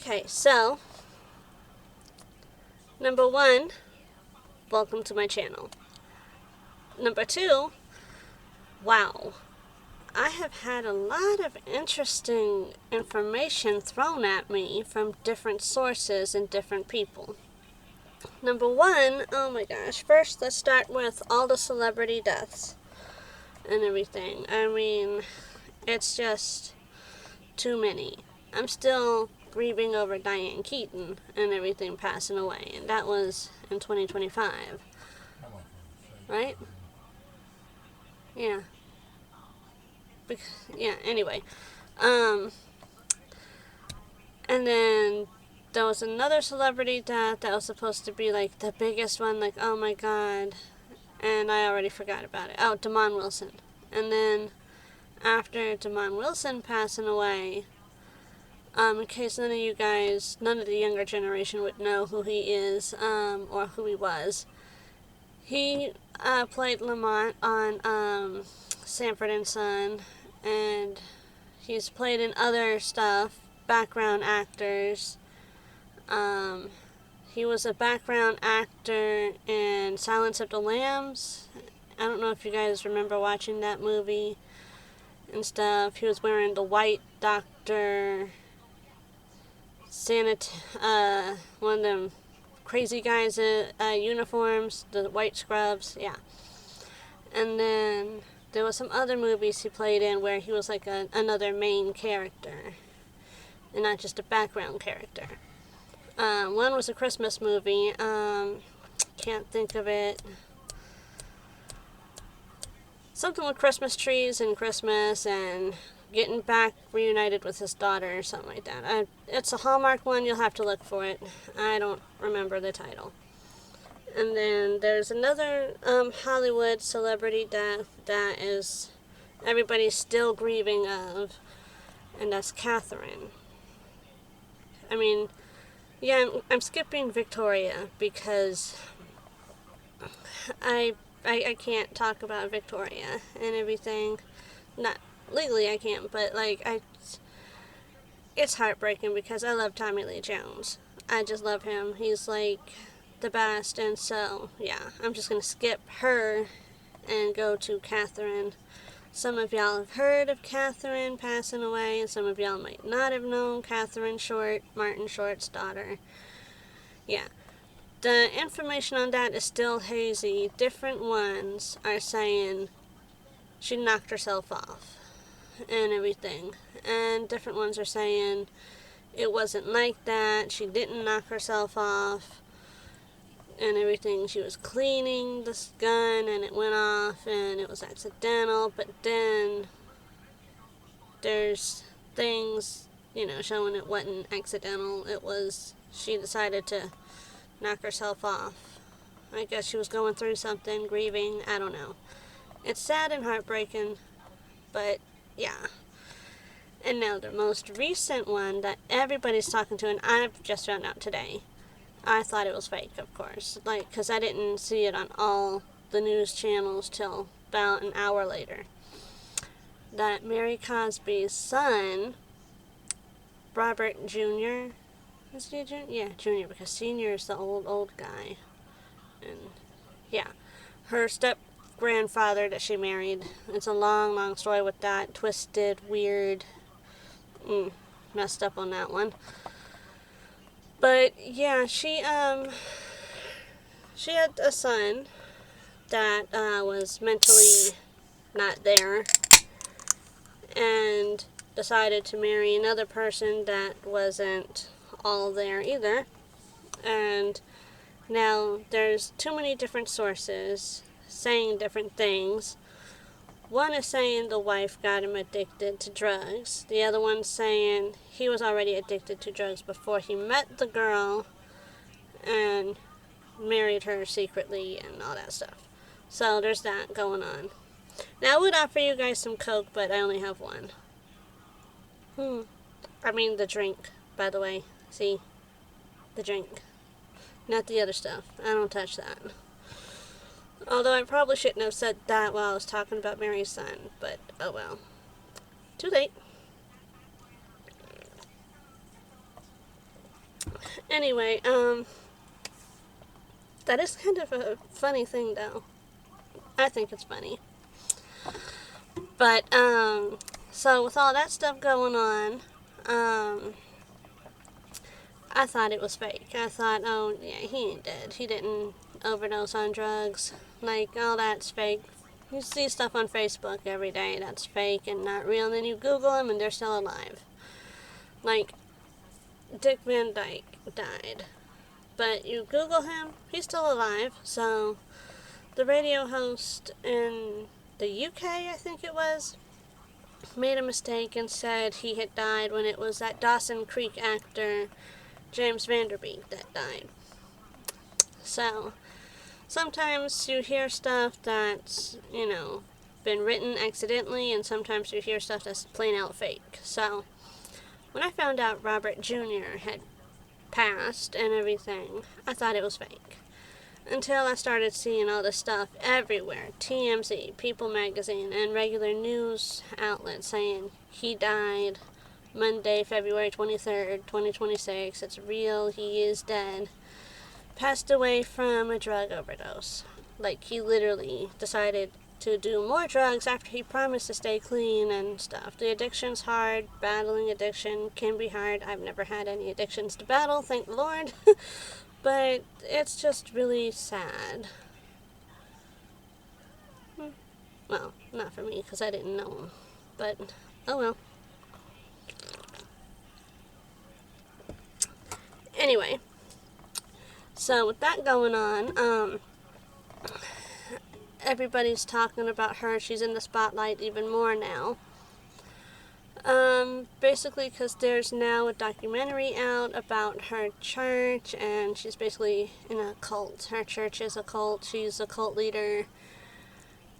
Okay, so, number one, welcome to my channel. Number two, wow. I have had a lot of interesting information thrown at me from different sources and different people. Number one, oh my gosh, first let's start with all the celebrity deaths and everything. I mean, it's just too many. I'm still grieving over Diane Keaton and everything passing away, and that was in 2025, right? Yeah. Yeah, anyway. Um, and then there was another celebrity death that was supposed to be like the biggest one, like, oh my god. And I already forgot about it. Oh, Damon Wilson. And then after Damon Wilson passing away, in case none of the younger generation would know who he is, or who he was, he played Lamont on Sanford and Son, and he's played in other stuff, background actors. He was a background actor in Silence of the Lambs. I don't know if you guys remember watching that movie and stuff. He was wearing the white doctor one of them crazy guys uniforms, the white scrubs, yeah. And then there was some other movies he played in where he was like another main character and not just a background character. One was a Christmas movie. Can't think of it. Something with Christmas trees and Christmas and getting back reunited with his daughter or something like that. It's a Hallmark one. You'll have to look for it. I don't remember the title. And then there's another Hollywood celebrity death that is everybody's still grieving of, and that's Catherine. I mean, yeah, I'm skipping Victoria because I can't talk about Victoria and everything. Not legally I can't, but it's heartbreaking because I love Tommy Lee Jones. I just love him. He's like the best, and so yeah, I'm just gonna skip her and go to Catherine. Some of y'all have heard of Catherine passing away, and some of y'all might not have known Catherine Short, Martin Short's daughter. Yeah. The information on that is still hazy. Different ones are saying she knocked herself off and everything. And different ones are saying it wasn't like that. She didn't knock herself off and everything. She was cleaning this gun and it went off and it was accidental. But then there's things, showing it wasn't accidental. It was, she decided to knock herself off. I guess she was going through something, grieving, I don't know. It's sad and heartbreaking, but yeah. And now the most recent one that everybody's talking to, and I've just found out today. I thought it was fake, of course, because I didn't see it on all the news channels till about an hour later. That Mary Cosby's son, Robert Jr., is he a junior? Yeah, junior, because senior is the old guy. And yeah, her step-grandfather that she married. It's a long story with that. Twisted, weird, messed up on that one. But yeah, she had a son that was mentally not there and decided to marry another person that wasn't all there either. And now there's too many different sources saying different things. One is saying the wife got him addicted to drugs. The other one's saying he was already addicted to drugs before he met the girl and married her secretly and all that stuff. So there's that going on. Now I would offer you guys some Coke, but I only have one. I mean the drink, by the way. See? The drink. Not the other stuff. I don't touch that. Although I probably shouldn't have said that while I was talking about Mary's son, but oh well. Too late. Anyway, that is kind of a funny thing, though. I think it's funny. But, so with all that stuff going on, I thought it was fake. I thought, oh, yeah, he ain't dead. He didn't overdose on drugs. Like, all that's fake. You see stuff on Facebook every day that's fake and not real, and then you Google them and they're still alive. Like, Dick Van Dyke died. But you Google him, he's still alive. So, the radio host in the UK, I think it was, made a mistake and said he had died when it was that Dawson Creek actor James Vanderbeek that died. So, sometimes you hear stuff that's, been written accidentally, and sometimes you hear stuff that's plain out fake. So, when I found out Robert Jr. had passed and everything, I thought it was fake. Until I started seeing all this stuff everywhere. TMZ, People Magazine, and regular news outlets saying he died Monday, February 23rd, 2026. It's real, he is dead. Passed away from a drug overdose. Like, he literally decided to do more drugs after he promised to stay clean and stuff. The addiction's hard. Battling addiction can be hard. I've never had any addictions to battle, thank the Lord. But it's just really sad. Well, not for me, because I didn't know him. But, oh well. Anyway, so with that going on, everybody's talking about her. She's in the spotlight even more now. Basically because there's now a documentary out about her church, and she's basically in a cult. Her church is a cult. She's a cult leader.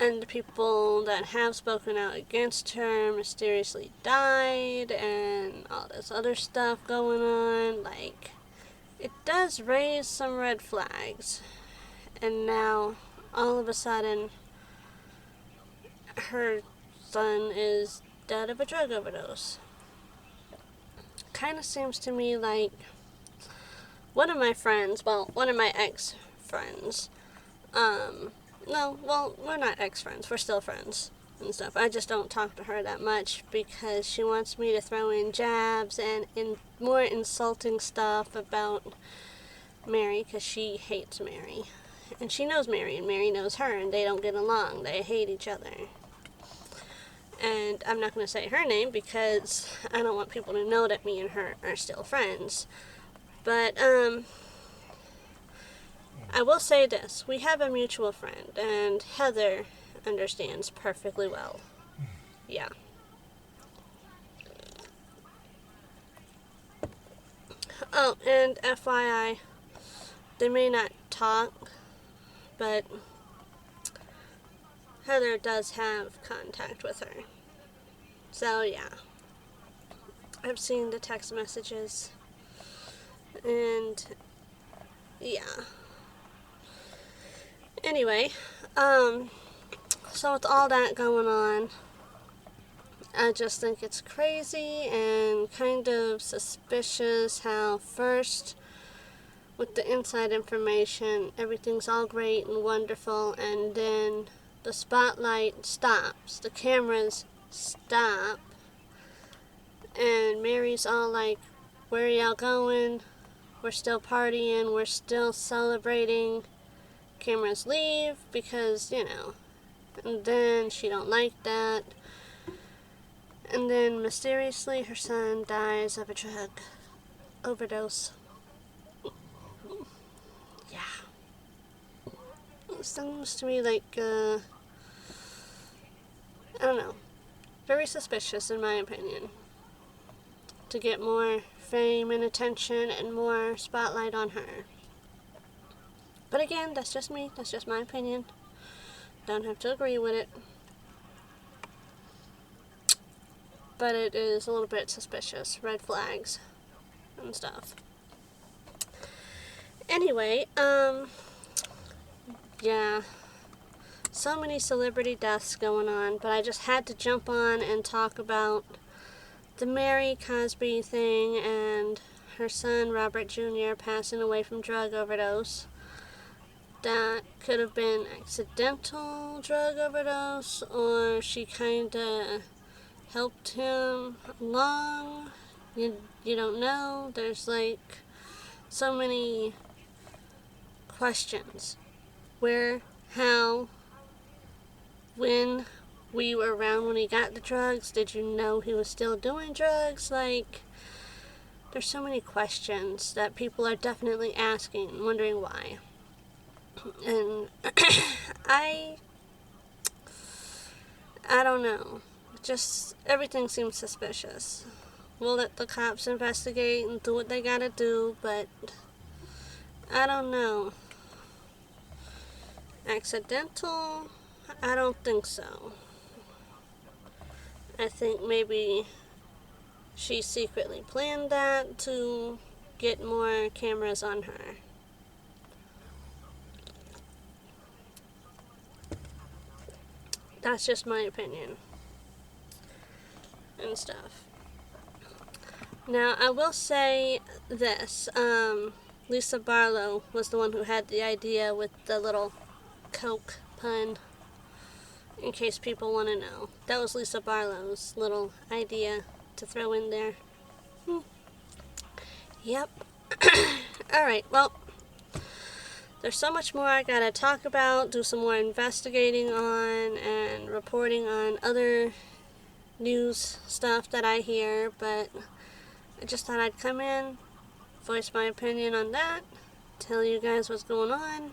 And the people that have spoken out against her mysteriously died, and all this other stuff going on. Like, it does raise some red flags. And now, all of a sudden, her son is dead of a drug overdose. Kind of seems to me like one of my ex-friends, we're not ex-friends, we're still friends and stuff. I just don't talk to her that much because she wants me to throw in jabs and more insulting stuff about Mary, because she hates Mary. And she knows Mary, and Mary knows her, and they don't get along. They hate each other. And I'm not going to say her name because I don't want people to know that me and her are still friends. But, I will say this. We have a mutual friend, and Heather understands perfectly well. Yeah. Oh, and FYI, they may not talk, but Heather does have contact with her. So, yeah. I've seen the text messages. And, yeah. Anyway, so with all that going on, I just think it's crazy and kind of suspicious how first, with the inside information, everything's all great and wonderful, and then the spotlight stops, the cameras stop, and Mary's all like, where are y'all going? We're still partying, we're still celebrating. Cameras leave because, and then she don't like that. And then mysteriously her son dies of a drug overdose. Sounds to me like, I don't know, very suspicious in my opinion. To get more fame and attention and more spotlight on her. But again, that's just me, that's just my opinion. Don't have to agree with it. But it is a little bit suspicious, red flags and stuff. Anyway, yeah, so many celebrity deaths going on, but I just had to jump on and talk about the Mary Cosby thing and her son, Robert Jr., passing away from drug overdose. That could have been accidental drug overdose, or she kind of helped him along. You don't know. There's like so many questions. Where, how, when were you around when he got the drugs? Did you know he was still doing drugs? Like, there's so many questions that people are definitely asking, wondering why. And I don't know. Just everything seems suspicious. We'll let the cops investigate and do what they gotta do, but I don't know. Accidental? I don't think so. I think maybe she secretly planned that to get more cameras on her. That's just my opinion and stuff. Now, I will say this. Lisa Barlow was the one who had the idea with the little Coke pun, in case people want to know. That was Lisa Barlow's little idea to throw in there. Yep. Alright, well, there's so much more I gotta talk about, do some more investigating on, and reporting on other news stuff that I hear, but I just thought I'd come in, voice my opinion on that, tell you guys what's going on,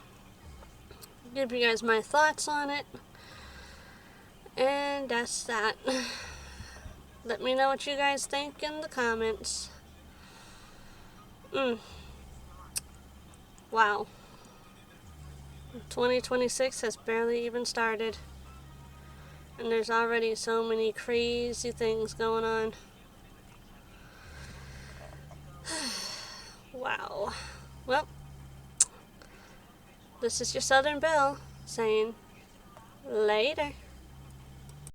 give you guys my thoughts on it, and that's that. Let me know what you guys think in the comments. Wow. 2026 has barely even started. And there's already so many crazy things going on. Wow. Well, this is your Southern Belle saying later.